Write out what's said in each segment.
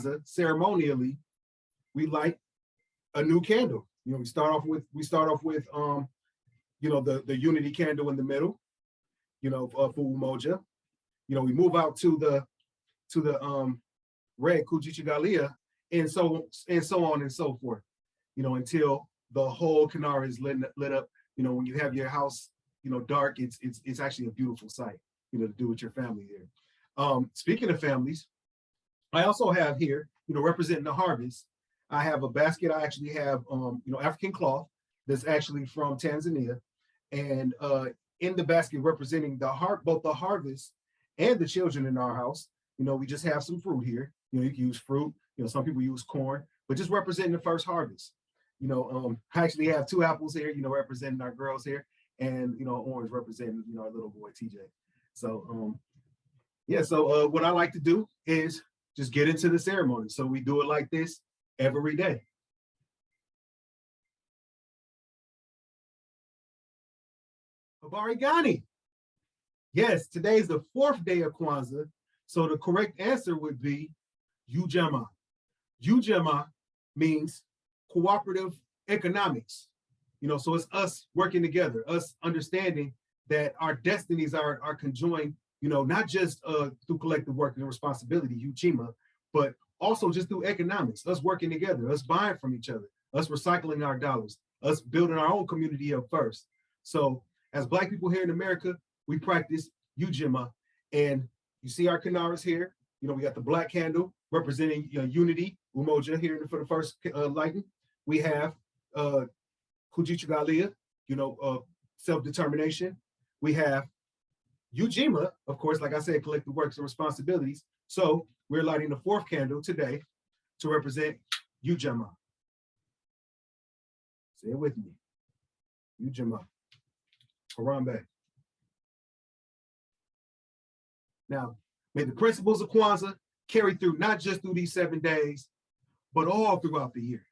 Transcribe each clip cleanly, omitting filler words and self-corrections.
Kwanzaa, ceremonially, we light a new candle. You know, we start off with you know, the unity candle in the middle, you know, for Umoja. You know, we move out to the red Kujichagulia, and so on and so forth. You know, until the whole Kanara is lit up. You know, when you have your house, you know, dark, it's actually a beautiful sight, you know, to do with your family there. Speaking of families, I also have here, you know, representing the harvest, I have a basket. I actually have, you know, African cloth that's actually from Tanzania. And in the basket representing both the harvest and the children in our house, you know, we just have some fruit here. You know, you can use fruit, you know, some people use corn, but just representing the first harvest. You know, I actually have 2 apples here, you know, representing our girls here, and, you know, orange representing, you know, our little boy, TJ. So, yeah, so what I like to do is just get into the ceremony. So we do it like this every day. Habari Gani. Yes, today's the 4th day of Kwanzaa. So the correct answer would be UJAMAA. UJAMAA means cooperative economics. You know, so it's us working together, us understanding that our destinies are conjoined, you know, not just through collective work and responsibility, UJAMAA, but also just through economics, us working together, us buying from each other, us recycling our dollars, us building our own community up first. So as Black people here in America, we practice UJAMAA, and you see our Kanaras here. You know, we got the black candle representing, you know, unity, Umoja here for the first lighting. We have Kujichagulia, you know, self-determination. We have UJAMAA, of course, like I said, collective works and responsibilities. So we're lighting the 4th candle today to represent UJAMAA. Say it with me, UJAMAA. Harambe. Now, may the principles of Kwanzaa carry through not just through these 7 days, but all throughout the year.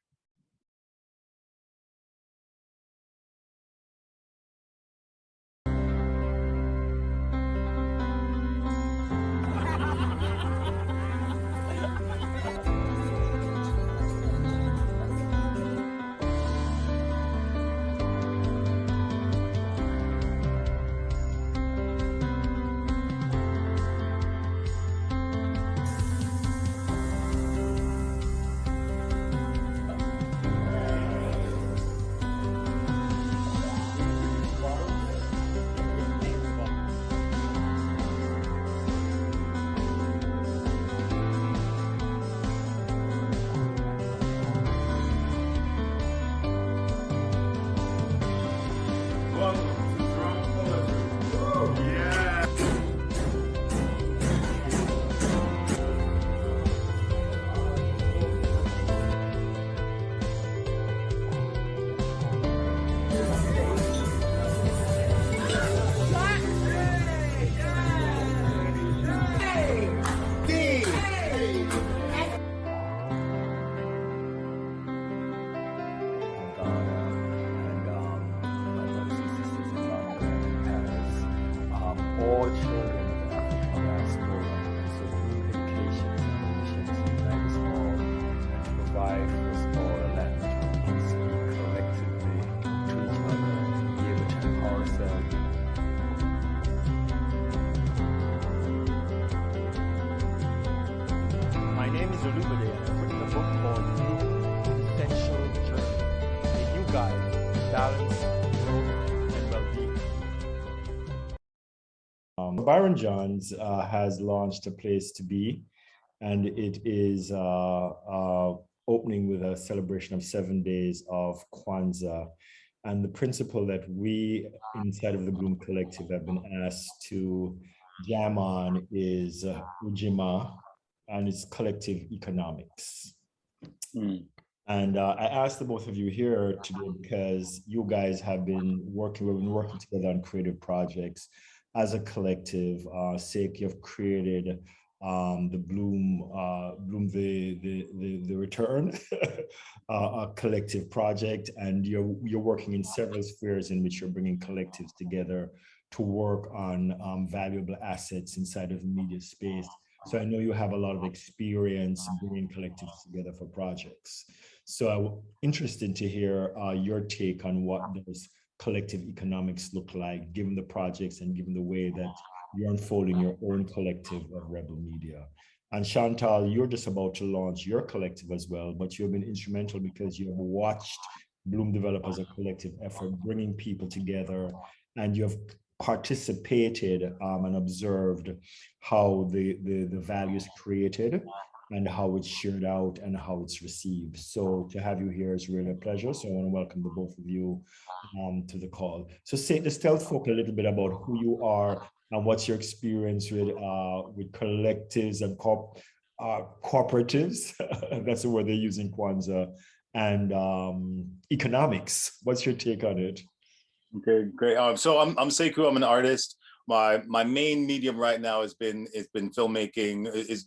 My name is Olubode, and I'm putting a book called Chantal Georges, a new guide to balance, growth, and well-being. Byron Johns has launched a place to be, and it is opening with a celebration of 7 days of Kwanzaa. And the principle that we inside of the Bloom Collective have been asked to jam on is UJAMAA, and it's collective economics. And I asked the both of you here today because you guys have been working, we've been working together on creative projects as a collective. Sekou, you've created the Bloom the Return, a collective project, and you're working in several spheres in which you're bringing collectives together to work on valuable assets inside of the media space. So I know you have a lot of experience bringing collectives together for projects. So I'm interested to hear your take on what does collective economics look like, given the projects and given the way that you're unfolding your own collective of Rebel Media. And Chantal, you're just about to launch your collective as well, but you've been instrumental because you have watched Bloom develop as a collective effort, bringing people together, and you have participated and observed how the value is created and how it's shared out and how it's received. So to have you here is really a pleasure. So I want to welcome the both of you to the call. So just tell folk a little bit about who you are and what's your experience with collectives and cooperatives. That's the word they use in Kwanzaa, and economics. What's your take on it? Okay, great. So I'm Sekou. I'm an artist. My main medium right now has been filmmaking. Is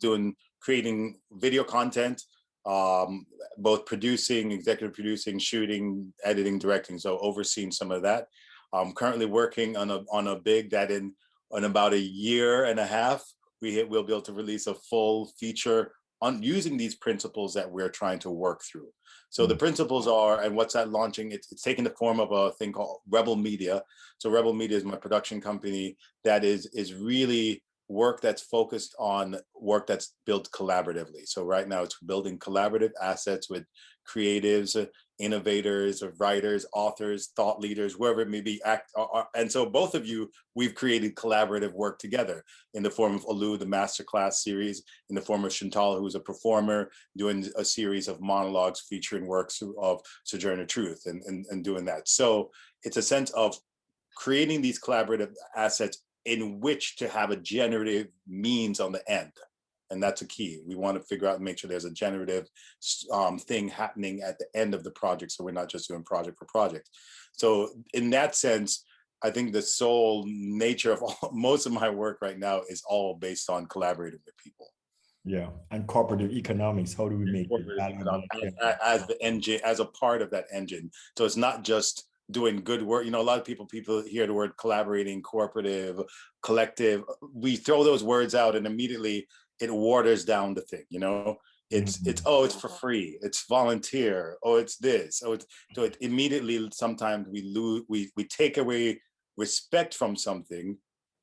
creating video content, both producing, executive producing, shooting, editing, directing. So overseeing some of that. I'm currently working on a big that in about a year and a half we'll be able to release a full feature on using these principles that we're trying to work through. So the principles are, and what's that launching? It's taking the form of a thing called Rebel Media. So Rebel Media is my production company that is really work that's focused on work that's built collaboratively. So right now it's building collaborative assets with creatives, innovators, writers, authors, thought leaders, whoever it may be. And so both of you, we've created collaborative work together in the form of Olu, the masterclass series, in the form of Chantal, who's a performer, doing a series of monologues featuring works of Sojourner Truth and doing that. So it's a sense of creating these collaborative assets in which to have a generative means on the end. And that's a key. We want to figure out and make sure there's a generative thing happening at the end of the project. So we're not just doing project for project. So in that sense, I think the sole nature of most of my work right now is all based on collaborating with people. Yeah, and cooperative economics, how do we make it as the engine, as a part of that engine? So it's not just doing good work. You know, a lot of people hear the word collaborating, cooperative, collective. We throw those words out and immediately it waters down the thing, you know? It's oh, it's for free, it's volunteer, oh, it's this, oh, it's so it immediately sometimes we take away respect from something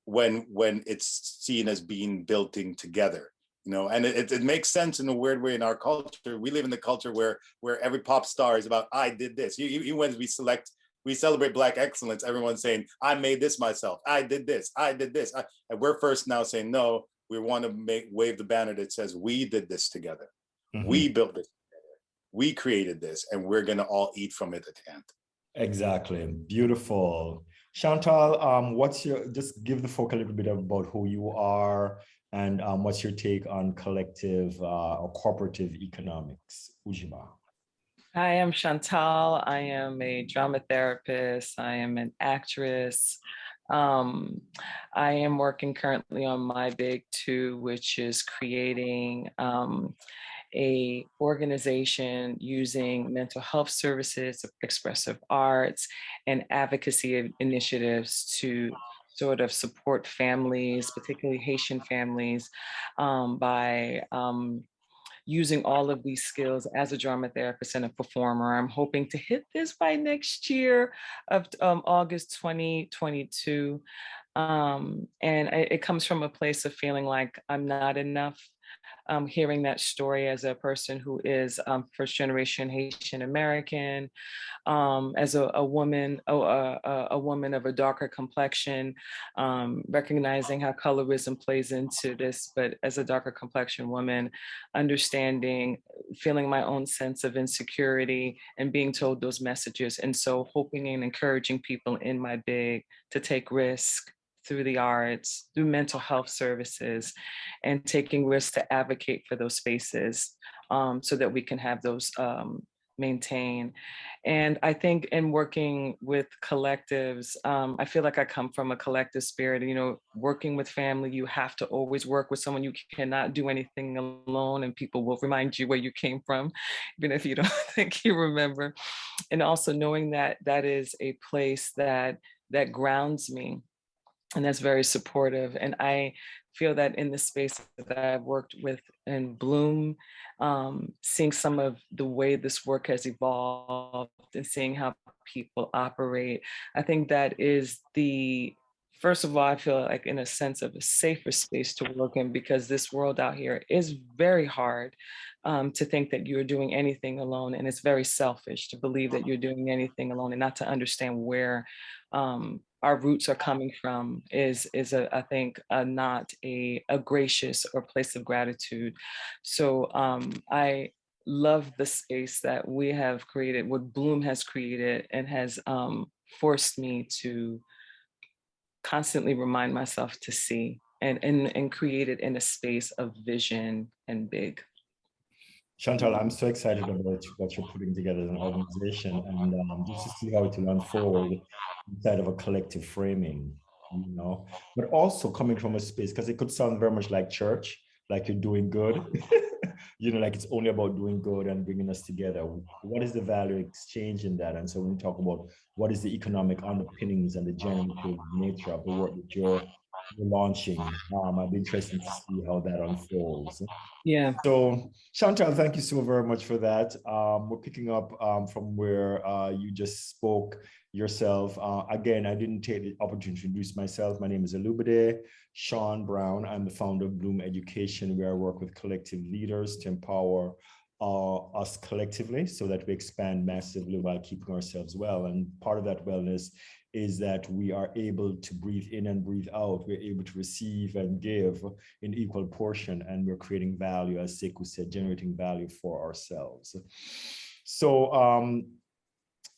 when it's seen as being building together. You know, and it makes sense in a weird way in our culture. We live in the culture where every pop star is about I did this. Even when we celebrate Black excellence, everyone's saying, I made this myself. I did this. I did this. And we're first now saying, no, we want to wave the banner that says, we did this together. We built this together. We created this, and we're going to all eat from it at the end. Exactly. Beautiful. Chantal, just give the folk a little bit about who you are and what's your take on collective or cooperative economics, UJAMAA. Hi, I'm Chantal. I am a drama therapist. I am an actress. I am working currently on my big two, which is creating a organization using mental health services, expressive arts, and advocacy initiatives to sort of support families, particularly Haitian families, by using all of these skills as a drama therapist and a performer. I'm hoping to hit this by next year of August 2022. And it comes from a place of feeling like I'm not enough. Hearing that story as a person who is first generation Haitian American, as a woman of a darker complexion, recognizing how colorism plays into this, but as a darker complexion woman, understanding, feeling my own sense of insecurity and being told those messages. And so hoping and encouraging people in my big to take risk through the arts, through mental health services, and taking risks to advocate for those spaces so that we can have those maintained. And I think in working with collectives, I feel like I come from a collective spirit. You know, working with family, you have to always work with someone. You cannot do anything alone, and people will remind you where you came from, even if you don't think you remember. And also knowing that that is a place that grounds me, and that's very supportive. And I feel that in the space that I've worked with in Bloom, seeing some of the way this work has evolved and seeing how people operate, I think that is first of all, I feel like in a sense of a safer space to work in, because this world out here is very hard to think that you're doing anything alone. And it's very selfish to believe that you're doing anything alone and not to understand where our roots are coming from I think, not a gracious or place of gratitude. So I love the space that we have created, what Bloom has created, and has forced me to constantly remind myself to see and create it in a space of vision and big. Chantal, I'm so excited about what you're putting together as an organization, and just to see how it will unfold inside of a collective framing, but also coming from a space, because it could sound very much like church, like you're doing good, like it's only about doing good and bringing us together. What is the value exchange in that? And so when we talk about what is the economic underpinnings and the generative nature of the work that you're launching, I'd be interested to see how that unfolds. Yeah. So Chantal, thank you so very much for that. We're picking up from where you just spoke yourself. Again, I didn't take the opportunity to introduce myself. My name is Olubode Shawn Brown. I'm the founder of Bloom Education, where I work with collective leaders to empower us collectively so that we expand massively while keeping ourselves well. And part of that wellness is that we are able to breathe in and breathe out. We're able to receive and give in equal portion, and we're creating value, as Sekou said, generating value for ourselves.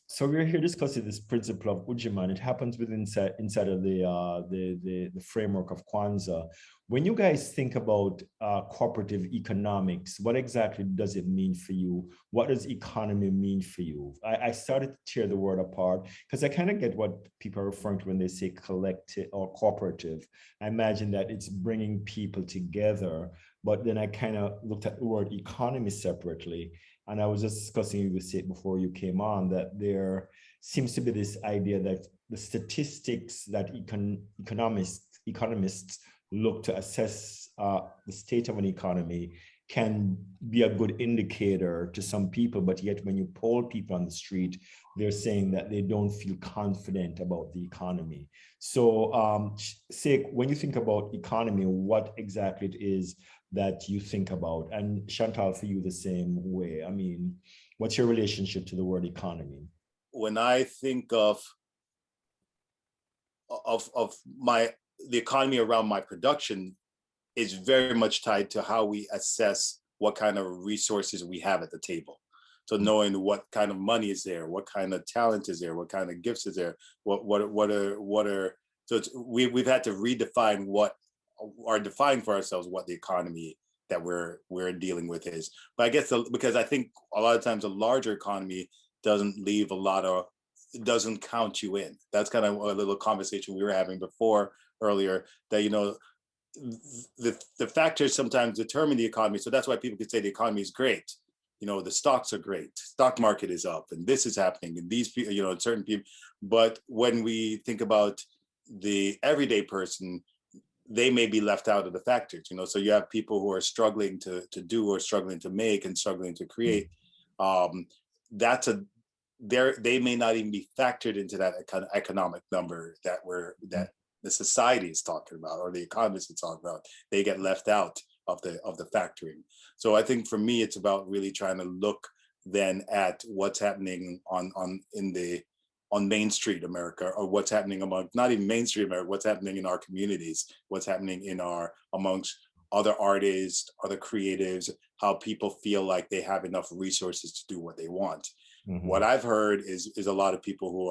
So we're here discussing this principle of UJAMAA, and it happens within inside of the framework of Kwanzaa. When you guys think about cooperative economics, what exactly does it mean for you? What does economy mean for you? I started to tear the word apart because I kind of get what people are referring to when they say collective or cooperative. I imagine that it's bringing people together, but then I kind of looked at the word economy separately. And I was just discussing with it before you came on that there seems to be this idea that the statistics that economists look to assess the state of an economy can be a good indicator to some people, but yet when you poll people on the street, they're saying that they don't feel confident about the economy. So Sekou, when you think about economy, what exactly it is that you think about? And Chantal, for you the same way. I mean, what's your relationship to the word economy? When I think of the economy around my production, is very much tied to how we assess what kind of resources we have at the table. So knowing what kind of money is there, what kind of talent is there, what kind of gifts is there, what are so we've had to redefine or define for ourselves what the economy that we're dealing with is. But I guess because I think a lot of times a larger economy doesn't leave it doesn't count you in. That's kind of a little conversation we were having earlier, that the factors sometimes determine the economy. So that's why people could say the economy is great. The stocks are great. Stock market is up, and this is happening, and these people, certain people. But when we think about the everyday person, they may be left out of the factors. So you have people who are struggling to do, or struggling to make, and struggling to create. They may not even be factored into that kind of economic number that the society is talking about, or the economists are talking about. They get left out of the factoring. So I think for me, it's about really trying to look then at what's happening on Main Street America, or what's happening among, not even Main Street America, what's happening in our communities, what's happening amongst other artists, other creatives, how people feel like they have enough resources to do what they want. Mm-hmm. What I've heard is a lot of people who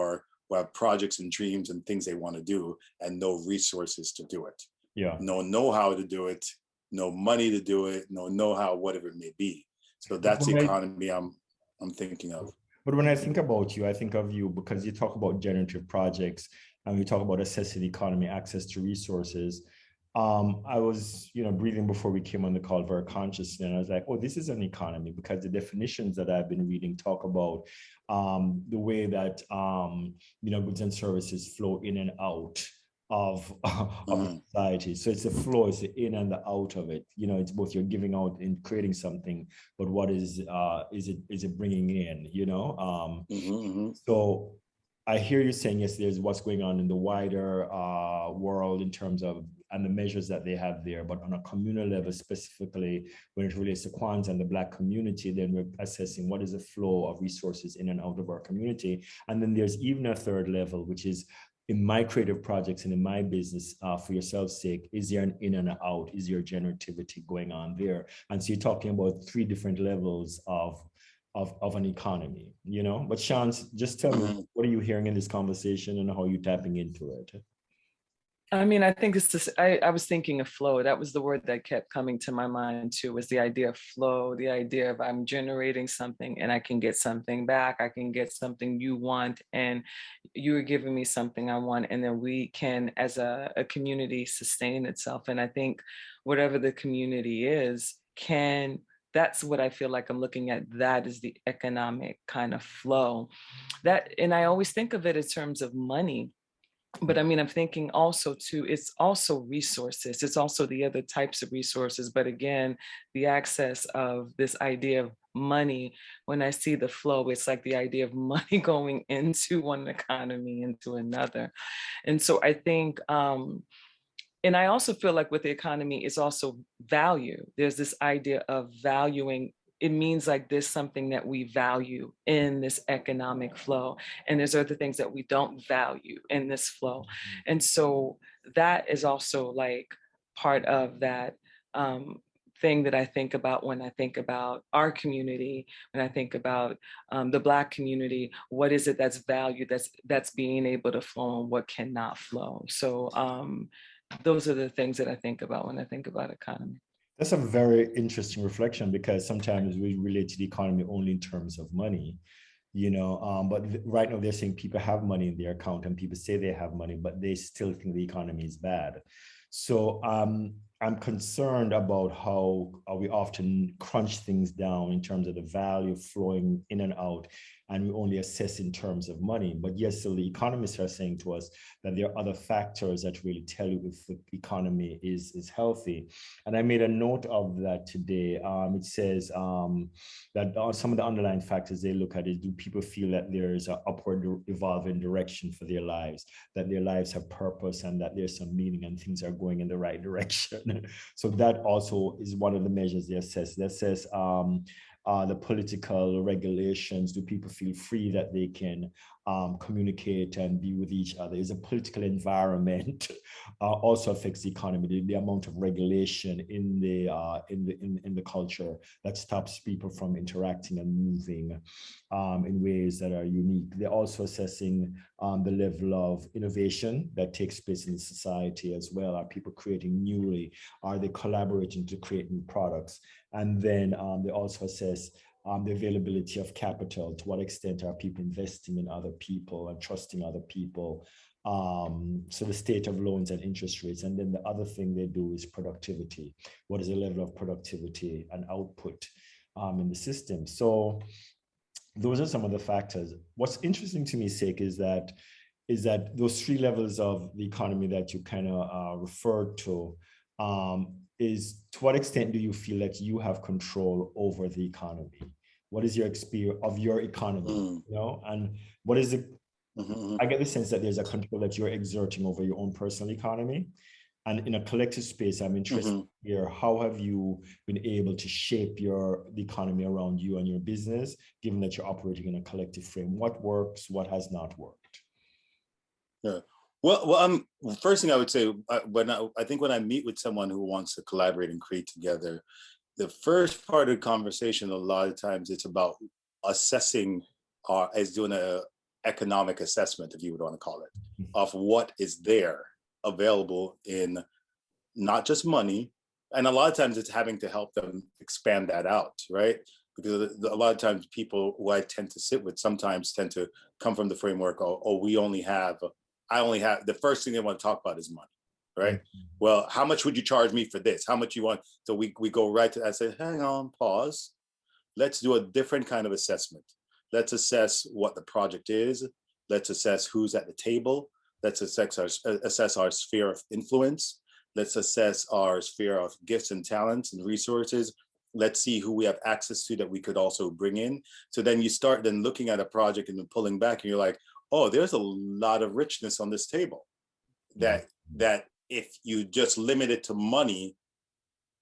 have projects and dreams and things they want to do, and no resources to do it. Yeah. No know-how to do it, no money to do it, no know-how, whatever it may be. So that's the economy I'm thinking of. But when I think about you, I think of you because you talk about generative projects and you talk about assessing the economy, access to resources. I was, breathing before we came on the call very consciously, and I was like, oh, this is an economy, because the definitions that I've been reading talk about the way that, goods and services flow in and out of society. So it's the flow, it's the in and the out of it. You know, it's both you're giving out and creating something, but what is it bringing in? You know, so I hear you saying yes. There's what's going on in the wider world in terms of and the measures that they have there, but on a communal level, specifically when it relates to Kwanzaa and the Black community, then we're assessing what is the flow of resources in and out of our community. And then there's even a third level, which is in my creative projects and in my business, for yourself's sake, is there an in and an out? Is there generativity going on there? And so you're talking about 3 different levels of an economy, you know? But Shawn, just tell me, what are you hearing in this conversation and how are you tapping into it? I mean, I think it's just, I was thinking of flow. That was the word that kept coming to my mind too, was the idea of flow, the idea of I'm generating something and I can get something back. I can get something you want and you're giving me something I want. And then we can, as a community, sustain itself. And I think whatever the community is, that's what I feel like I'm looking at. That is the economic kind of flow. And I always think of it in terms of money. But I mean, I'm thinking also too, it's also resources. It's also the other types of resources. But again, the access of this idea of money, when I see the flow, it's like the idea of money going into one economy, into another. And so I think, and I also feel like with the economy, it's also value. There's this idea of valuing. It means like there's something that we value in this economic flow. And there's other things that we don't value in this flow. And so that is also like part of that thing that I think about when I think about our community, when I think about the Black community. What is it that's valued, that's being able to flow, and what cannot flow? So those are the things that I think about when I think about economy. That's a very interesting reflection because sometimes we relate to the economy only in terms of money, you know, but right now they're saying people have money in their account and people say they have money, but they still think the economy is bad. So I'm concerned about how we often crunch things down in terms of the value flowing in and out, and we only assess in terms of money. But yes, so the economists are saying to us that there are other factors that really tell you if the economy is healthy. And I made a note of that today. It says that some of the underlying factors they look at is, do people feel that there's an upward evolving direction for their lives, that their lives have purpose and that there's some meaning and things are going in the right direction. So that also is one of the measures they assess. That says the political regulations, do people feel free that they can communicate and be with each other? Is a political environment also affects the economy, the amount of regulation in the culture that stops people from interacting and moving in ways that are unique. They're also assessing the level of innovation that takes place in society as well. Are people creating newly? Are they collaborating to create new products? And then they also assess the availability of capital. To what extent are people investing in other people and trusting other people? So the state of loans and interest rates. And then the other thing they do is productivity. What is the level of productivity and output in the system? So those are some of the factors. What's interesting to me, Sekou, is that those 3 levels of the economy that you kind of referred to, is to what extent do you feel that you have control over the economy? What is your experience of your economy, you know, and what is it? I get the sense that there's a control that you're exerting over your own personal economy. And in a collective space, I'm interested here, how have you been able to shape the economy around you and your business, given that you're operating in a collective frame? What works, what has not worked? Yeah. Well, first thing I would say, I think when I meet with someone who wants to collaborate and create together, the first part of the conversation, a lot of times it's about assessing, as doing a economic assessment, if you would want to call it, of what is there available in not just money. And a lot of times it's having to help them expand that out, right? Because a lot of times people who I tend to sit with sometimes tend to come from the framework, I only have, the first thing they want to talk about is money, right? Well, how much would you charge me for this? How much you want? So we go right to that. I say, hang on, pause. Let's do a different kind of assessment. Let's assess what the project is. Let's assess who's at the table. Let's assess our sphere of influence. Let's assess our sphere of gifts and talents and resources. Let's see who we have access to that we could also bring in. So then you start then looking at a project and then pulling back, and you're like, oh, there's a lot of richness on this table that if you just limit it to money,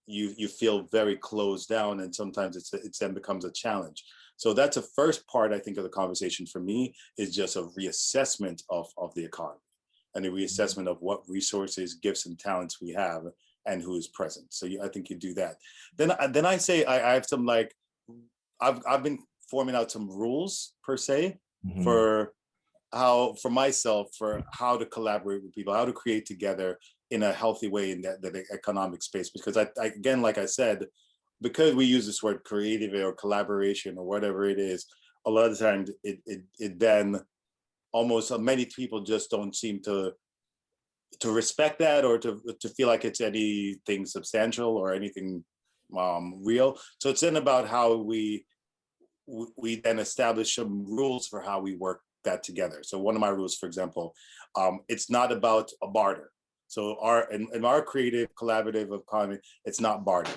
you feel very closed down, and sometimes it then becomes a challenge. So that's the first part, I think, of the conversation for me, is just a reassessment of the economy and a reassessment of what resources, gifts, and talents we have and who is present. So I think you do that. Then I say I have some, like, I've been forming out some rules per se for myself, for how to collaborate with people, how to create together in a healthy way in that economic space. Because I again, like I said, because we use this word creative or collaboration or whatever it is, a lot of the times it then almost many people just don't seem to respect that, or to feel like it's anything substantial or anything real. So it's then about how we then establish some rules for how we work that together. So one of my rules, for example, it's not about a barter. So in our creative collaborative economy, it's not barter.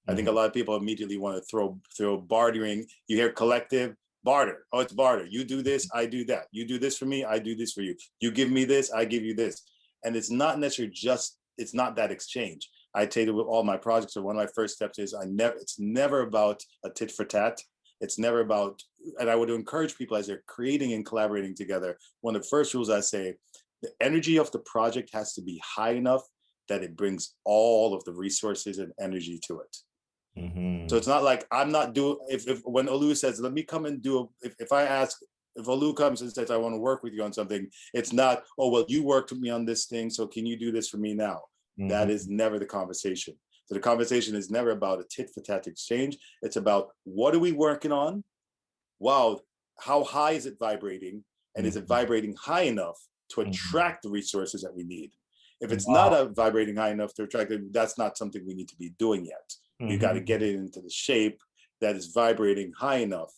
I think a lot of people immediately want to throw bartering. You hear collective, barter. Oh, it's barter. You do this, I do that. You do this for me, I do this for you. You give me this, I give you this. And it's not necessarily it's not that exchange. I tell you, with all my projects, or one of my first steps is it's never about a tit for tat. It's never about, and I would encourage people as they're creating and collaborating together, one of the first rules I say, the energy of the project has to be high enough that it brings all of the resources and energy to it. So it's not like I'm not doing, if when Olu says, let me come and do, if Olu comes and says, I want to work with you on something, it's not, oh, well, you worked with me on this thing, so can you do this for me now? That is never the conversation. So the conversation is never about a tit for tat exchange. It's about, what are we working on? Wow, how high is it vibrating? And is it vibrating high enough to attract the resources that we need? If it's not vibrating high enough to attract it, that's not something we need to be doing yet. You got to get it into the shape that is vibrating high enough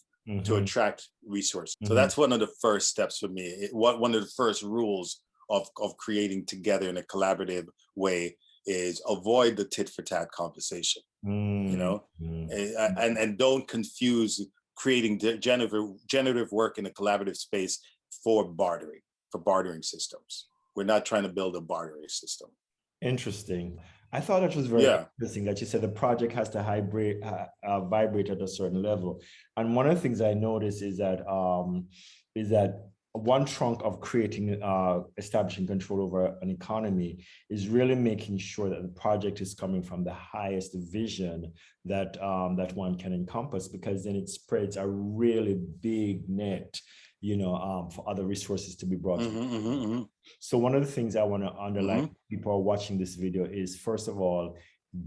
to attract resources. So that's one of the first steps for me. One of the first rules of creating together in a collaborative way is avoid the tit for tat conversation, you know, and don't confuse creating generative work in a collaborative space for bartering systems. We're not trying to build a bartering system. Interesting. I thought that was very interesting that you said the project has to vibrate at a certain level. And one of the things I noticed is that one trunk of creating, establishing control over an economy is really making sure that the project is coming from the highest vision that that one can encompass, because then it spreads a really big net, you know, for other resources to be brought in. So one of the things I want to underline, people are watching this video, is, first of all,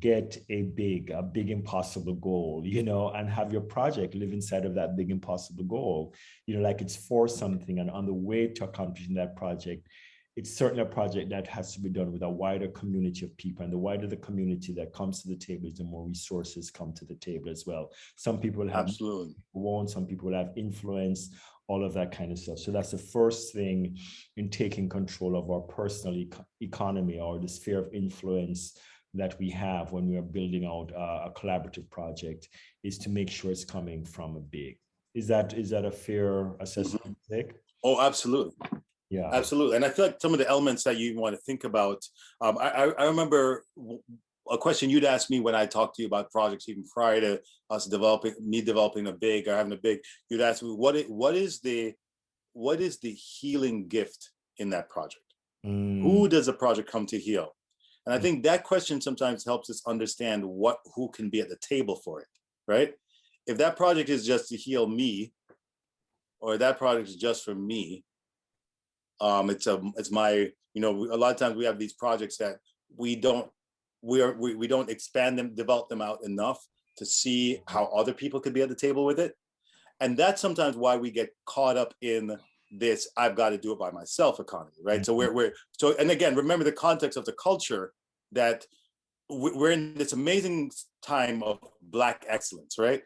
get a big impossible goal, you know, and have your project live inside of that big impossible goal, you know, like it's for something. And on the way to accomplishing that project, it's certainly a project that has to be done with a wider community of people. And the wider the community that comes to the table, the more resources come to the table as well. Some people have some people have influence, all of that kind of stuff. So that's the first thing in taking control of our personal economy, or the sphere of influence that we have when we are building out a collaborative project, is to make sure it's coming from a big. Is that a fair assessment, Nick? Oh, absolutely. Yeah, absolutely. And I feel like some of the elements that you want to think about, I remember a question you'd asked me when I talked to you about projects, even prior to us developing a big or having a big, you'd ask me, what is the healing gift in that project? Who does the project come to heal? And I think that question sometimes helps us understand who can be at the table for it, right? If that project is just to heal me, or that project is just for me, it's my, you know, a lot of times we have these projects that we don't expand them, develop them out enough to see how other people could be at the table with it. And that's sometimes why we get caught up in this I've got to do it by myself economy, right? So so, and again, remember the context of the culture, that we're in this amazing time of Black excellence, right?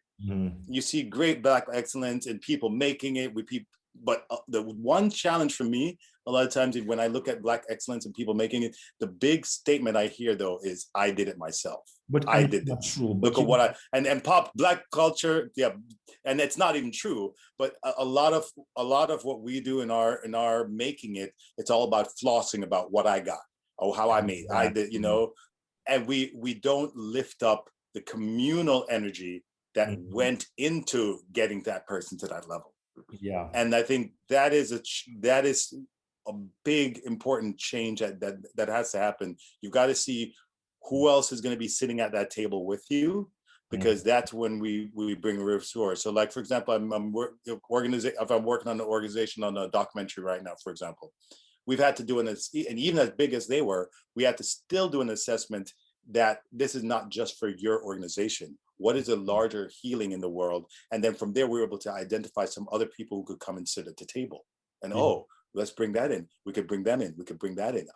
You see great Black excellence and people making it with people, but the one challenge for me A lot of times when I look at Black excellence and people making it, the big statement I hear though is, I did it myself. But I and did it's not this. true. Look But at you, what and pop Black culture, yeah, and it's not even true. But a lot of what we do in our making it, it's all about flossing about what I got, or how I made, I did, you know, and we don't lift up the communal energy that Mhm. went into getting that person to that level. Yeah. And I think that is a big important change that has to happen. You've got to see who else is going to be sitting at that table with you, because that's when we bring a real source. So like, for example, if I'm working on an organization on a documentary right now, for example, we've had to do and even as big as they were, we had to still do an assessment that this is not just for your organization. What is a larger healing in the world? And then from there, we were able to identify some other people who could come and sit at the table. And oh, let's bring that in. We could bring them in. We could bring that in.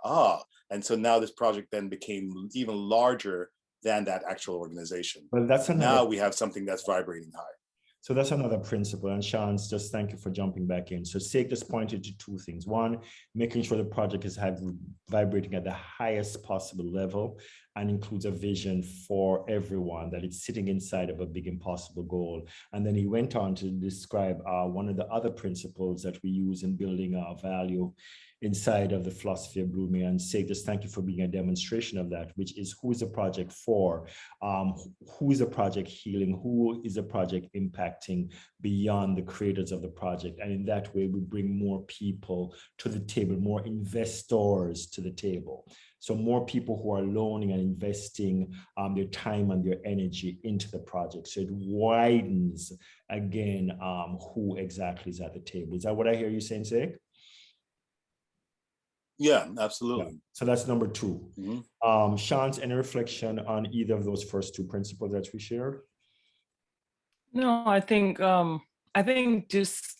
And so now this project then became even larger than that actual organization. Well, that's another. Now we have something that's vibrating high. So that's another principle. And Sean, just thank you for jumping back in. So Sekou just pointed to two things. One, making sure the project is vibrating at the highest possible level and includes a vision for everyone, that it's sitting inside of a big impossible goal. And then he went on to describe one of the other principles that we use in building our value inside of the philosophy of blooming. And Sekou, just thank you for being a demonstration of that, which is, who is the project for? Who is the project healing? Who is the project impacting beyond the creators of the project? And in that way, we bring more people to the table, more investors to the table. So more people who are loaning and investing their time and their energy into the project. So it widens, again, who exactly is at the table. Is that what I hear you saying, Sekou? Yeah, absolutely. Yeah. So that's number two. Mm-hmm. Sean's, any reflection on either of those first two principles that we shared? No, I think just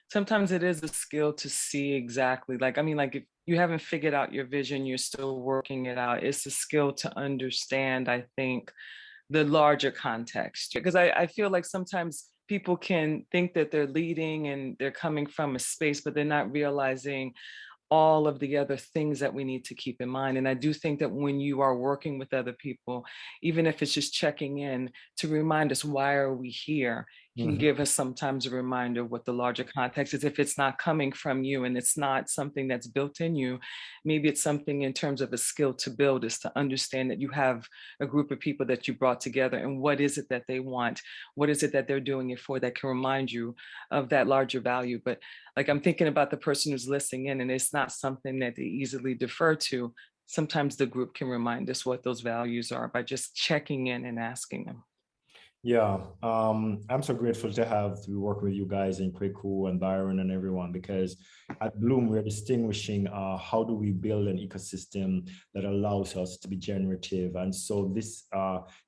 sometimes it is a skill to see exactly, like, I mean, like, if you haven't figured out your vision, you're still working it out. It's a skill to understand, I think, the larger context. Because I feel like sometimes people can think that they're leading and they're coming from a space, but they're not realizing all of the other things that we need to keep in mind. And I do think that when you are working with other people, even if it's just checking in to remind us, why are we here, can give us sometimes a reminder of what the larger context is. If it's not coming from you and it's not something that's built in you, maybe it's something in terms of a skill to build, is to understand that you have a group of people that you brought together, and what is it that they want? What is it that they're doing it for, that can remind you of that larger value? But like, I'm thinking about the person who's listening in, and it's not something that they easily defer to. Sometimes the group can remind us what those values are by just checking in and asking them. Yeah, I'm so grateful to be working with you guys and Kweku and Byron and everyone, because at Bloom, we're distinguishing how do we build an ecosystem that allows us to be generative. And so this,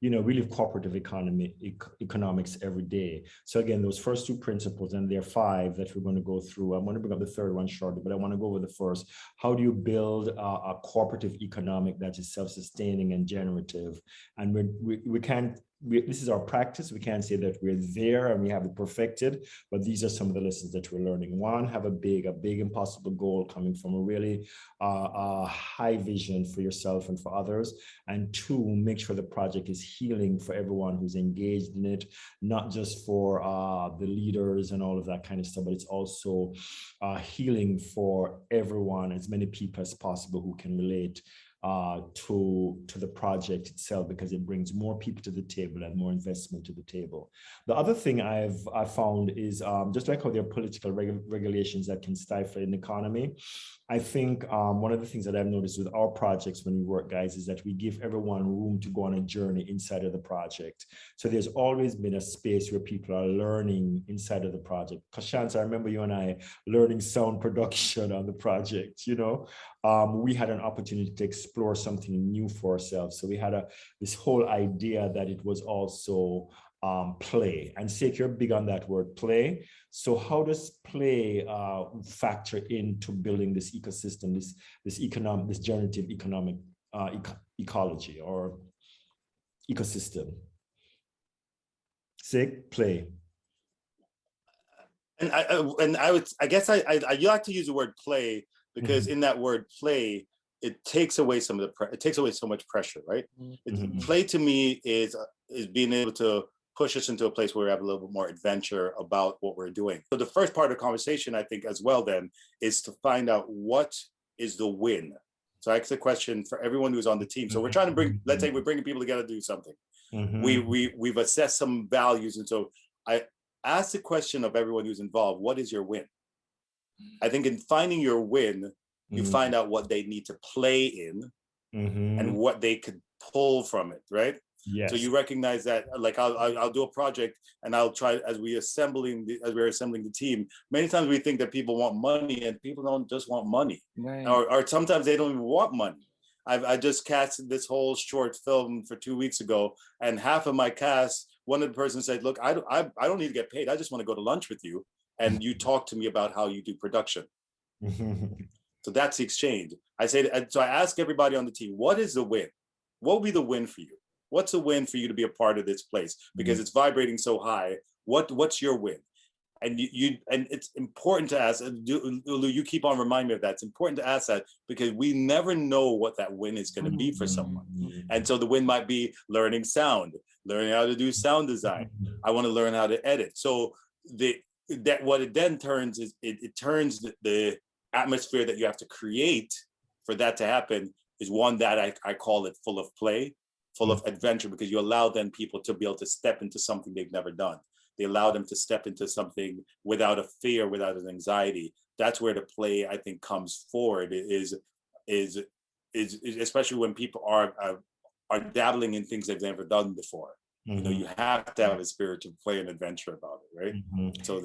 we live cooperative economics every day. So again, those first two principles, and there are 5 that we're going to go through. I'm going to bring up the third one shortly, but I want to go over the first. How do you build a cooperative economic that is self-sustaining and generative? And we can't, this is our practice. We can't say that we're there and we have it perfected, but these are some of the lessons that we're learning. One, have a big impossible goal coming from a really high vision for yourself and for others. And 2, make sure the project is healing for everyone who's engaged in it, not just for the leaders and all of that kind of stuff, but it's also healing for everyone, as many people as possible who can relate to the project itself, because it brings more people to the table and more investment to the table. The other thing I've found is just like how there are political regulations that can stifle an economy, I think one of the things that I've noticed with our projects when we work, guys, is that we give everyone room to go on a journey inside of the project. So there's always been a space where people are learning inside of the project. Because Chance, I remember you and I learning sound production on the project, we had an opportunity to explore something new for ourselves. So we had this whole idea that it was also play. And Sekou, you're big on that word, play. So how does play factor into building this ecosystem, this generative economic ecology or ecosystem? Sekou, play. And I guess you like to use the word play, because in that word play, it takes away some of it takes away so much pressure, right? Play to me is being able to push us into a place where we have a little bit more adventure about what we're doing. So the first part of the conversation, I think, as well, then, is to find out what is the win. So I ask a question for everyone who's on the team. So we're trying to bring, let's say we're bringing people together to do something. We've assessed some values. And so I ask the question of everyone who's involved, what is your win? I think in finding your win, you find out what they need to play in and what they could pull from it, right? Yes. So you recognize that, like, I'll do a project and I'll try, as we're assembling the team, many times we think that people want money, and people don't just want money, Right. or sometimes they don't even want money. I just casted this whole short film for 2 weeks ago, and half of my cast, one of the persons said, look, I don't need to get paid. I just want to go to lunch with you, and you talk to me about how you do production. So that's the exchange. So I ask everybody on the team, what is the win? What will be the win for you? What's a win for you to be a part of this place? Because it's vibrating so high. What's your win? And and it's important to ask. Olu, you keep on reminding me of that. It's important to ask that, because we never know what that win is going to be for someone. And so the win might be learning sound, learning how to do sound design. I want to learn how to edit. So what it then turns is it turns the atmosphere that you have to create for that to happen is one that I call it full of play, full of adventure, because you allow then people to be able to step into something they've never done. They allow them to step into something without a fear, without an anxiety. That's where the play, I think, comes forward, is especially when people are dabbling in things they've never done before. You know, you have to have a spirit of play and adventure about it, right? So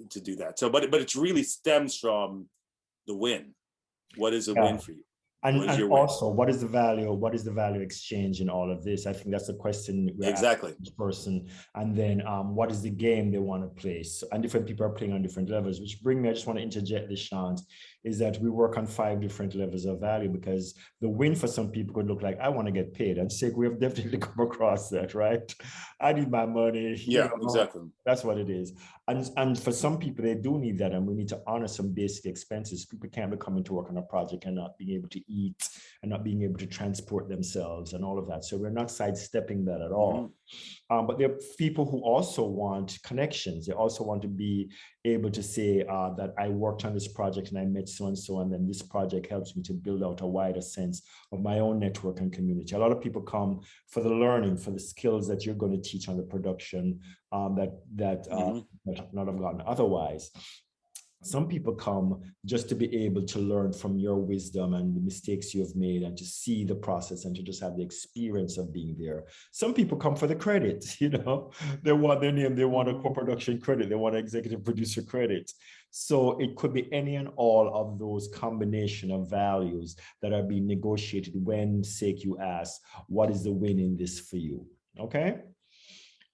to do that. So, but it really stems from the win. What is a win for you? And also, what is the value exchange in all of this? I think that's the question we're asking each person. And then what is the game they want to play? So, and different people are playing on different levels, which bring me, I just want to interject this, Sean, is that we work on 5 different levels of value, because the win for some people could look like, I want to get paid. And Sekou, we have definitely come across that, right? I need my money. Yeah, exactly. That's what it is. And for some people, they do need that. And we need to honor some basic expenses. People can't be coming to work on a project and not being able to eat and not being able to transport themselves and all of that. So we're not sidestepping that at all. But there are people who also want connections. They also want to be able to say that I worked on this project and I met so-and-so, and then this project helps me to build out a wider sense of my own network and community. A lot of people come for the learning, for the skills that you're going to teach on the production that not have gotten otherwise. Some people come just to be able to learn from your wisdom and the mistakes you have made, and to see the process and to just have the experience of being there. Some people come for the credit, you know, they want their name, they want a co-production credit, they want an executive producer credit. So it could be any and all of those combination of values that are being negotiated when Sekou asks, what is the win in this for you? Okay.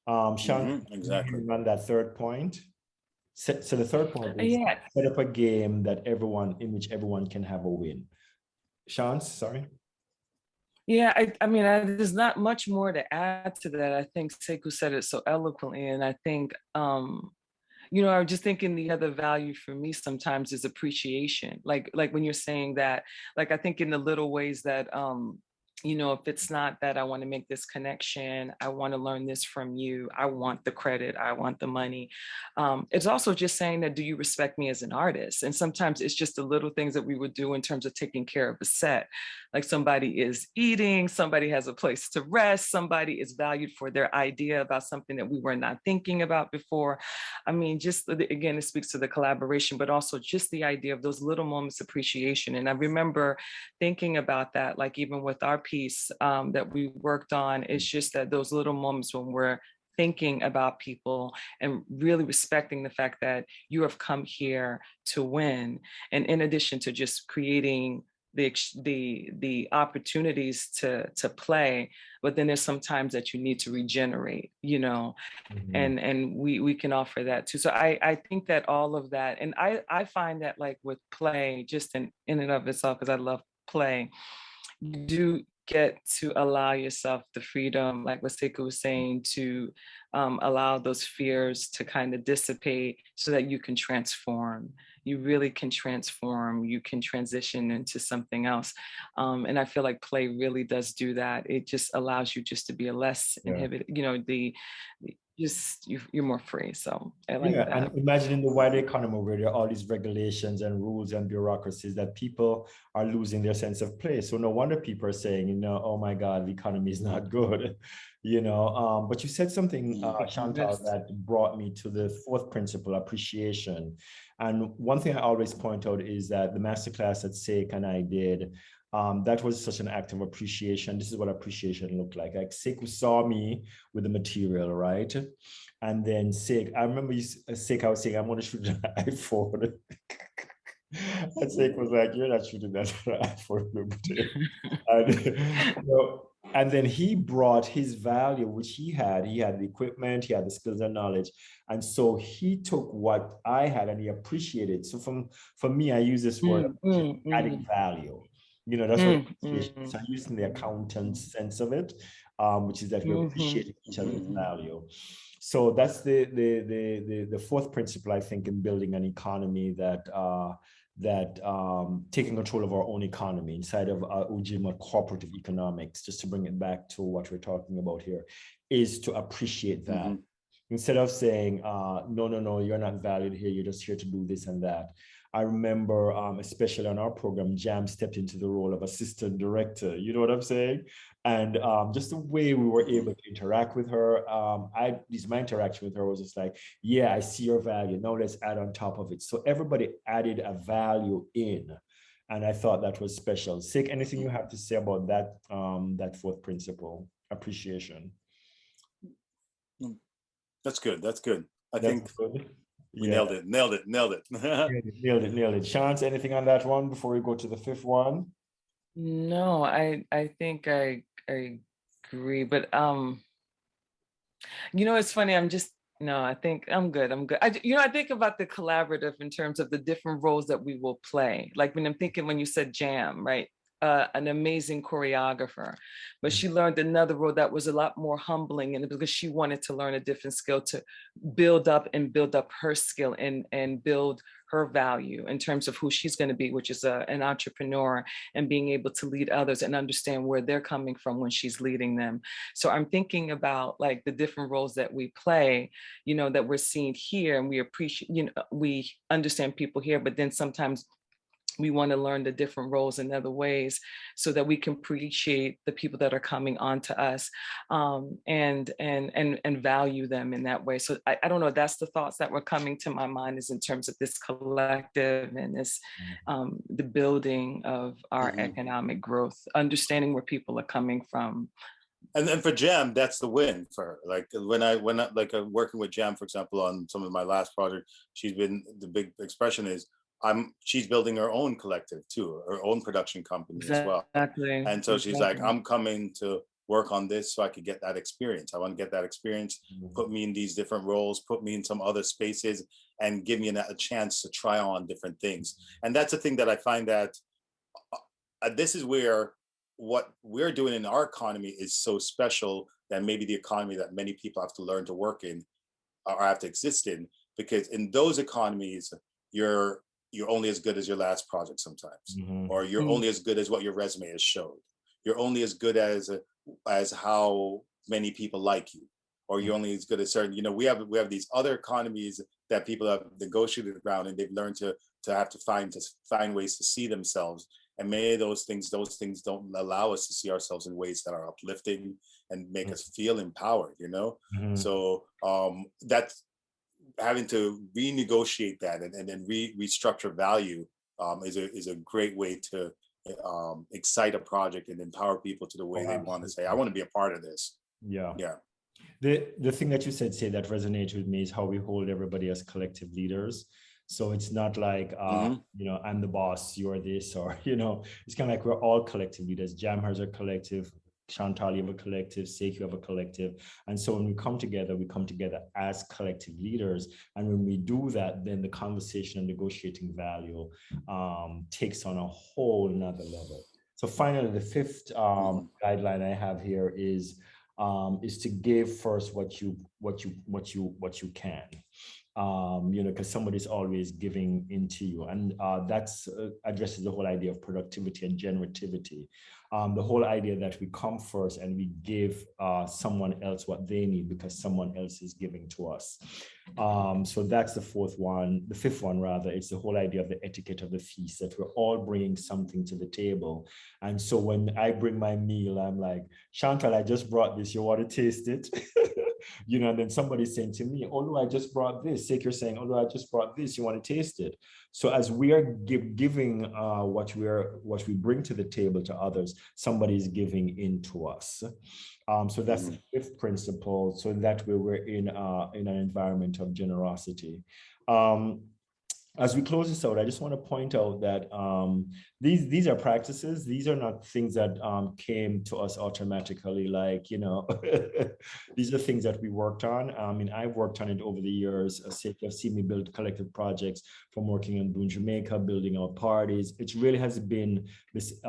Sean, exactly. on that third point. So the third point is set up a game in which everyone can have a win. Sean, sorry. Yeah, I mean, there's not much more to add to that. I think Sekou said it so eloquently, and I think, you know, I was just thinking the other value for me sometimes is appreciation. Like when you're saying that, like, I think in the little ways that, you know, if it's not that I want to make this connection, I want to learn this from you, I want the credit, I want the money. It's also just saying that, do you respect me as an artist? And sometimes it's just the little things that we would do in terms of taking care of a set. Like somebody is eating, somebody has a place to rest, somebody is valued for their idea about something that we were not thinking about before. I mean, just again, it speaks to the collaboration, but also just the idea of those little moments of appreciation. And I remember thinking about that, like even with our piece that we worked on, it's just that those little moments when we're thinking about people and really respecting the fact that you have come here to win. And in addition to just creating the opportunities to play, but then there's some times that you need to regenerate, you know, and we can offer that too. So I think that all of that, and I find that like with play, just in and of itself, because I love play, get to allow yourself the freedom, like what Sekou was saying, to allow those fears to kind of dissipate so that you can transform. You really can transform, you can transition into something else. And I feel like play really does do that. It just allows you just to be a less inhibited, you know, you're more free. So I like that. And imagine in the wider economy where there are all these regulations and rules and bureaucracies that people are losing their sense of place. So no wonder people are saying, you know, oh my God, the economy is not good, you know. But you said something, Chantal, that brought me to the fourth principle, appreciation. And one thing I always point out is that the masterclass that Sekou and I did, that was such an act of appreciation. This is what appreciation looked like. Like Sekou saw me with the material, right? And then Sekou, I remember Sekou, I was saying, I'm going to shoot an iPhone. And Sekou was like, you're not shooting that iPhone. And, you know, and then he brought his value, which he had the equipment, he had the skills and knowledge. And so he took what I had and he appreciated. So for me, I use this word, adding value. You know, that's what appreciation. So I'm using the accountant sense of it, which is that we appreciate each other's value. So that's the fourth principle, I think, in building an economy that taking control of our own economy inside of UJAMAA cooperative economics, just to bring it back to what we're talking about here, is to appreciate that. Instead of saying, no, you're not valued here, you're just here to do this and that. I remember, especially on our program, Jam stepped into the role of assistant director. You know what I'm saying? And just the way we were able to interact with her, my interaction with her was just like, yeah, I see your value. Now let's add on top of it. So everybody added a value in. And I thought that was special. Sekou, anything you have to say about that, that fourth principle, appreciation? That's good. That's good. I think good. We nailed it. Nailed it. Chance, anything on that one before we go to the fifth one? No, I think I agree, but you know, it's funny. I think I'm good. I think about the collaborative in terms of the different roles that we will play. Like when you said Jam, right? An amazing choreographer, but she learned another role that was a lot more humbling, and because she wanted to learn a different skill to build up her skill and build her value in terms of who she's going to be, which is an entrepreneur, and being able to lead others and understand where they're coming from when she's leading them. So I'm thinking about like the different roles that we play, you know, that we're seeing here, and we appreciate, you know, we understand people here, but then sometimes we want to learn the different roles in other ways so that we can appreciate the people that are coming onto us, and value them in that way. So I don't know, that's the thoughts that were coming to my mind, is in terms of this collective and this, the building of our economic growth, understanding where people are coming from. And then for Jam, that's the win for her. Like when I working with Jam, for example, on some of my last project, the big expression is, she's building her own collective too, her own production company as well. And so she's like, I'm coming to work on this so I could get that experience. I want to get that experience, put me in these different roles, put me in some other spaces, and give me a chance to try on different things. And that's the thing that I find that this is where what we're doing in our economy is so special, that maybe the economy that many people have to learn to work in or have to exist in, because in those economies, you're only as good as your last project sometimes, or you're only as good as what your resume has showed. You're only as good as how many people like you, or you're only as good as certain, you know, we have these other economies that people have negotiated around, and they've learned to have to find ways to see themselves. And many of those things don't allow us to see ourselves in ways that are uplifting and make us feel empowered, you know? So that's having to renegotiate that and then restructure value is a great way to excite a project and empower people to the way they want to say, I want to be a part of this. Yeah. The thing that you said that resonates with me is how we hold everybody as collective leaders. So it's not like, you know, I'm the boss, you're this, or, you know, it's kind of like we're all collective leaders. Jam has a collective, Chantal, you have a collective, Sekou, you have a collective. And so when we come together as collective leaders. And when we do that, then the conversation and negotiating value takes on a whole nother level. So finally, the fifth guideline I have here is to give first what you can. Because somebody's always giving into you, and that's addresses the whole idea of productivity and generativity. The whole idea that we come first and we give someone else what they need because someone else is giving to us. So that's the fifth one rather. It's the whole idea of the etiquette of the feast, that we're all bringing something to the table. And so when I bring my meal, I'm like, Chantal, I just brought this. You want to taste it? And then somebody's saying to me, oh, no, I just brought this. You're saying, oh, no, I just brought this. You want to taste it? So as we are giving what we bring to the table to others, somebody's giving into us. So that's the fifth principle. So that way we're in an environment of generosity. As we close this out, I just want to point out that these are practices. These are not things that came to us automatically, like, these are things that we worked on. I mean, I've worked on it over the years. You've seen me build collective projects, from working on Boon Jamaica, building our parties. It really has been this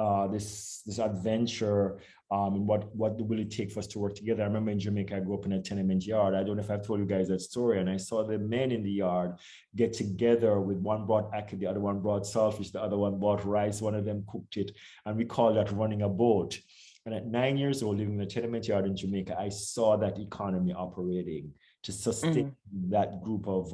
adventure. What will it take for us to work together? I remember in Jamaica, I grew up in a tenement yard. I don't know if I've told you guys that story. And I saw the men in the yard get together, with one brought ackee, the other one brought saltfish, the other one brought rice, one of them cooked it. And we call that running a boat. And at 9 years old, living in a tenement yard in Jamaica, I saw that economy operating to sustain that group of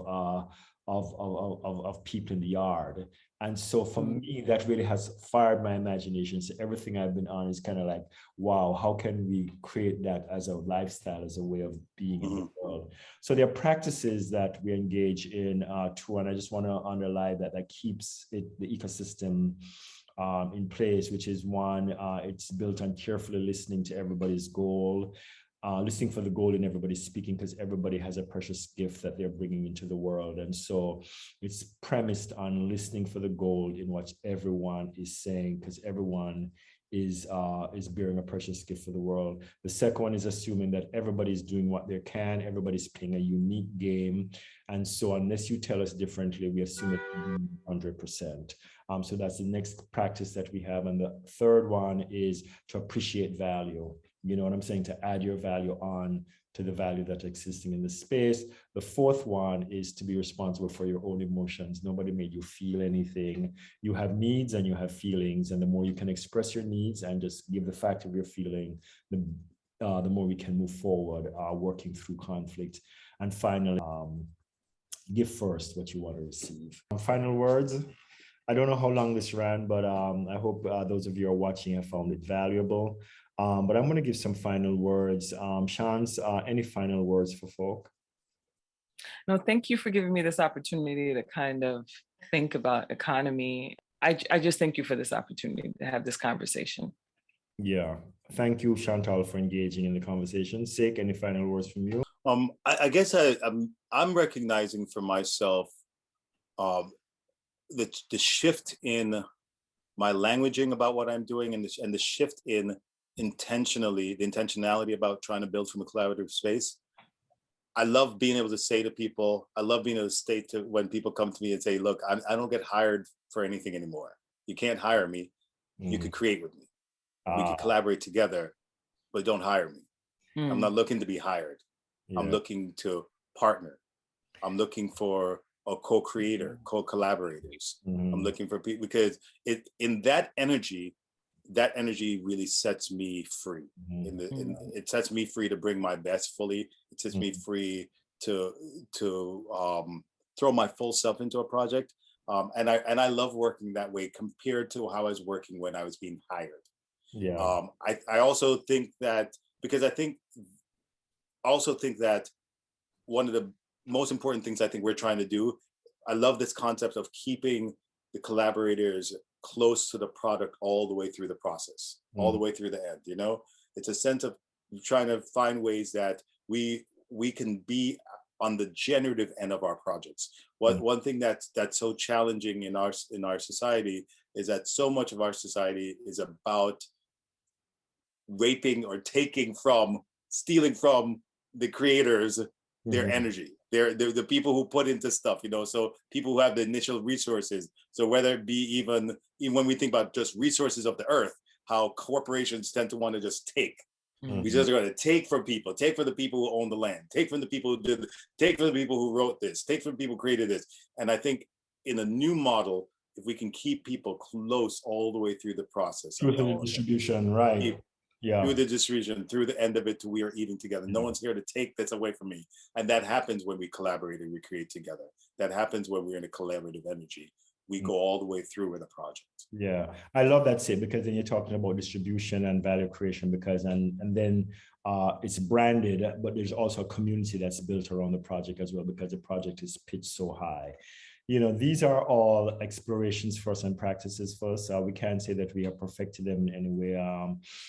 people in the yard. And so for me, that really has fired my imagination. So everything I've been on is kind of like, wow, how can we create that as a lifestyle, as a way of being in the world? So there are practices that we engage in too, and I just want to underline that keeps the ecosystem in place, which is one, it's built on carefully listening to everybody's goal. Listening for the gold in everybody speaking, because everybody has a precious gift that they're bringing into the world. And so it's premised on listening for the gold in what everyone is saying, because everyone is bearing a precious gift for the world. The second one is assuming that everybody's doing what they can, everybody's playing a unique game. And so unless you tell us differently, we assume it 100%. So that's the next practice that we have. And the third one is to appreciate value. You know what I'm saying? To add your value on to the value that's existing in the space. The fourth one is to be responsible for your own emotions. Nobody made you feel anything. You have needs and you have feelings. And the more you can express your needs and just give the fact of your feeling, the more we can move forward, working through conflict. And finally, give first what you want to receive. Final words. I don't know how long this ran, but I hope those of you who are watching have found it valuable. But I'm going to give some final words. Shans, any final words for folk? No, thank you for giving me this opportunity to kind of think about economy. I just thank you for this opportunity to have this conversation. Yeah. Thank you, Chantal, for engaging in the conversation. Sekou, any final words from you? I guess I'm recognizing for myself the shift in my languaging about what I'm doing, and the shift in the intentionality about trying to build from a collaborative space. I love being able to say to people, I love being able to state to when people come to me and say, look, I don't get hired for anything anymore. You can't hire me. You could create with me. We could collaborate together, but don't hire me. I'm not looking to be hired. Yeah. I'm looking to partner. I'm looking for a co-creator, co-collaborators. I'm looking for people, because in that energy really sets me free. It sets me free to bring my best fully. It sets me free to throw my full self into a project. And I love working that way compared to how I was working when I was being hired. Yeah. I also think that, because I also think that one of the most important things I think we're trying to do, I love this concept of keeping the collaborators close to the product all the way through the process, all the way through the end. You know, it's a sense of trying to find ways that we can be on the generative end of our projects. One thing that's so challenging in our society is that so much of our society is about raping or stealing from the creators their energy. They're the people who put into stuff, you know, so people who have the initial resources. So whether it be even when we think about just resources of the earth, how corporations tend to want to just take. Mhm. We just are going to take from people, take from the people who own the land, take from the people who did, take from the people who wrote this, take from the people who created this. And I think in a new model, if we can keep people close all the way through the process, Through the distribution, right? Yeah. Through the distribution, through the end of it, to we are eating together. No one's here to take this away from me. And that happens when we collaborate and we create together. That happens when we're in a collaborative energy. We go all the way through with a project. Yeah, I love that, Sid, because then you're talking about distribution and value creation, because and then it's branded, but there's also a community that's built around the project as well, because the project is pitched so high. You know, these are all explorations for us and practices for us. We can't say that we have perfected them in any way.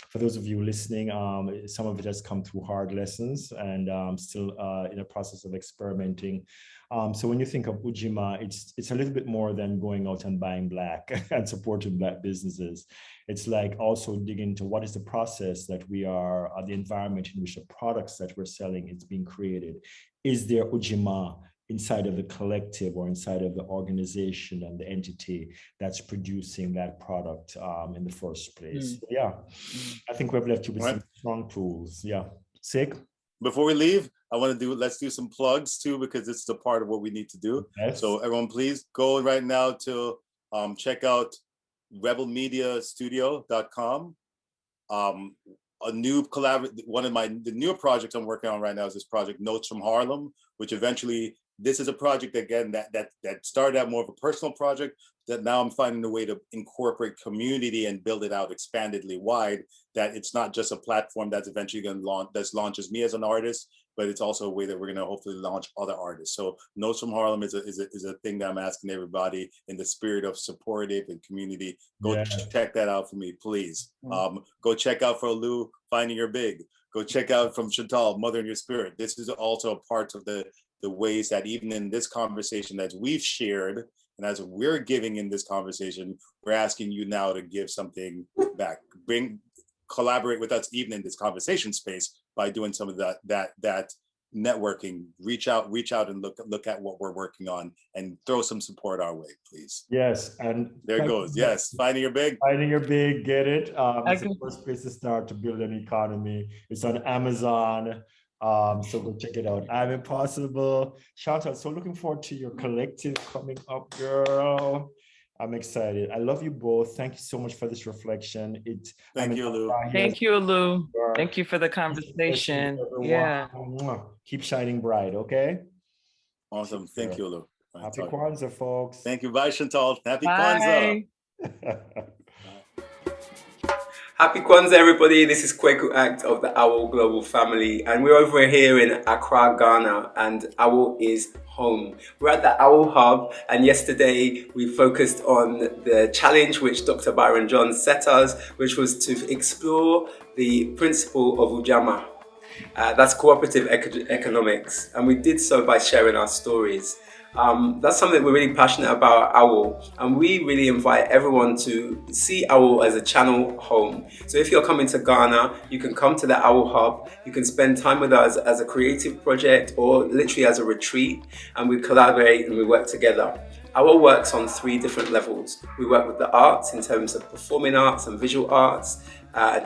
For those of you listening, some of it has come through hard lessons and still in a process of experimenting. So when you think of UJAMAA, it's a little bit more than going out and buying Black and supporting Black businesses. It's like also digging into what is the process that we are, the environment in which the products that we're selling is being created. Is there UJAMAA inside of the collective or inside of the organization and the entity that's producing that product in the first place? Yeah, I think we've left you with some strong tools. Yeah, Sekou? Before we leave, let's do some plugs too, because this is a part of what we need to do. Yes. So everyone, please go right now to check out rebelmediastudio.com. A new the newer projects I'm working on right now is this project Notes from Harlem, which eventually, this is a project again that started out more of a personal project, that now I'm finding a way to incorporate community and build it out expandedly wide, that it's not just a platform that's eventually going to launches me as an artist, but it's also a way that we're going to hopefully launch other artists. So Notes from Harlem is a thing that I'm asking everybody in the spirit of supportive and community. Go check that out for me, please. Go check out for Olu, Finding Your Big. Go check out from Chantal, Mother in Your Spirit. This is also a part of the ways that even in this conversation that we've shared, and as we're giving in this conversation, we're asking you now to give something back. Collaborate with us even in this conversation space by doing some of that networking. Reach out and look at what we're working on and throw some support our way, please. Yes, and there it goes. Yes, Finding Your Big. Finding Your Big, get it. It's the first place to start to build an economy. It's on Amazon. So go check it out. I'm Impossible. Chantal, so looking forward to your collective coming up, girl. I'm excited. I love you both. Thank you so much for this reflection. Thank you, Olu. Thank you, Olu. Thank you for the conversation. Yeah. Keep shining bright, okay? Awesome. Thank you, Olu. Happy Kwanzaa, folks. Thank you. Bye, Chantal. Happy Kwanzaa. Happy Kwanzaa, everybody. This is Sekou Luke of the Owl Global family, and we're over here in Accra, Ghana, and Owl is home. We're at the Owl Hub, and yesterday we focused on the challenge which Dr. Byron Johns set us, which was to explore the principle of UJAMAA. That's cooperative economics, and we did so by sharing our stories. That's something we're really passionate about at OWL, and we really invite everyone to see OWL as a channel home. So if you're coming to Ghana, you can come to the OWL Hub, you can spend time with us as a creative project or literally as a retreat, and we collaborate and we work together. OWL works on 3 different levels. We work with the arts in terms of performing arts and visual arts,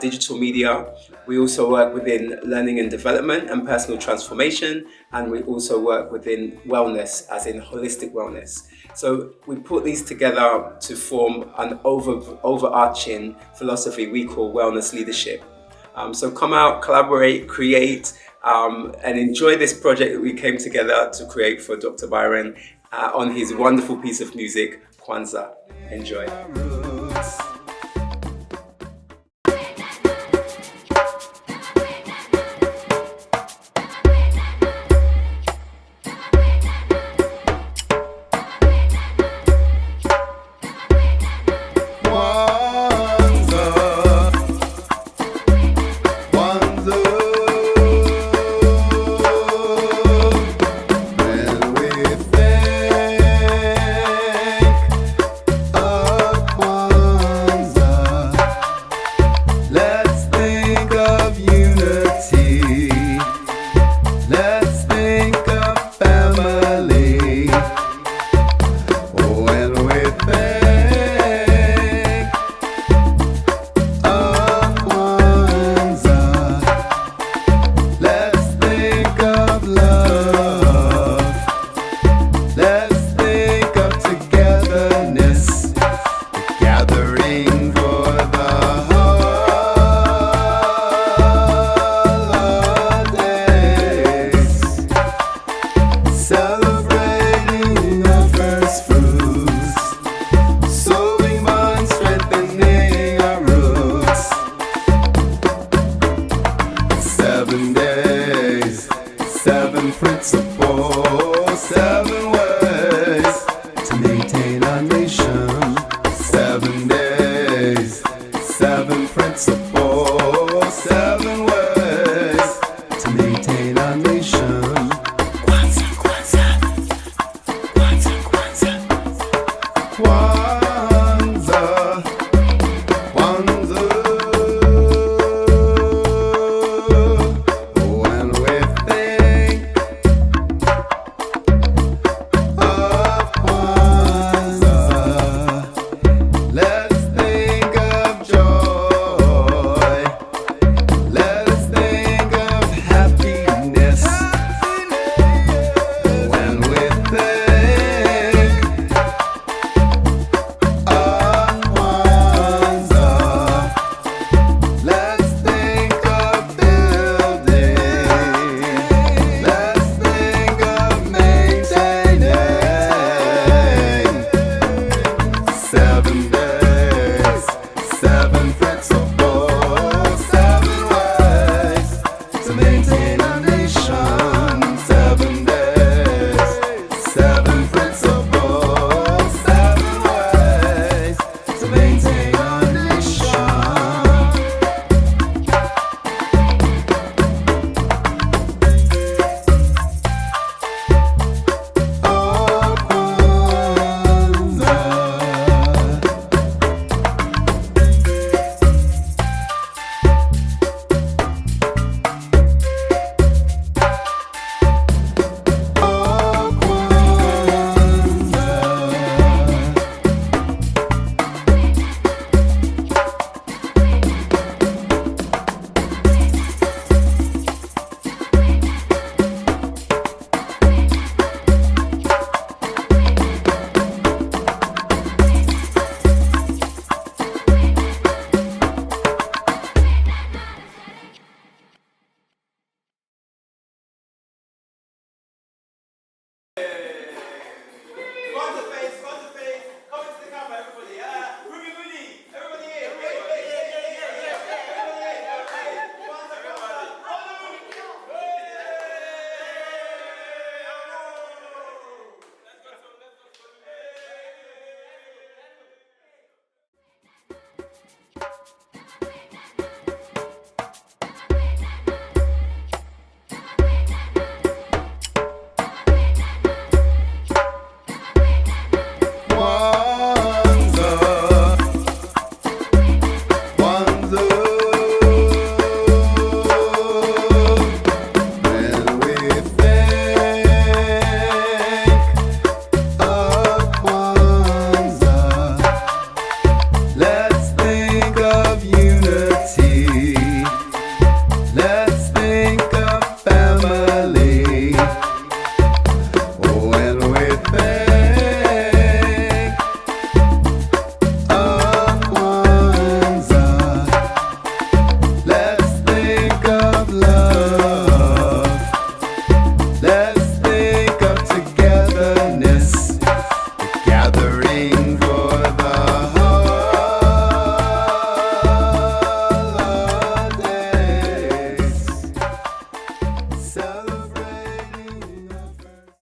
digital media. We also work within learning and development and personal transformation, and we also work within wellness, as in holistic wellness. So we put these together to form an overarching philosophy we call wellness leadership. So come out, collaborate, create, and enjoy this project that we came together to create for Dr. Byron on his wonderful piece of music, Kwanzaa. Enjoy. Kwanzaa. That's the 4-7 word.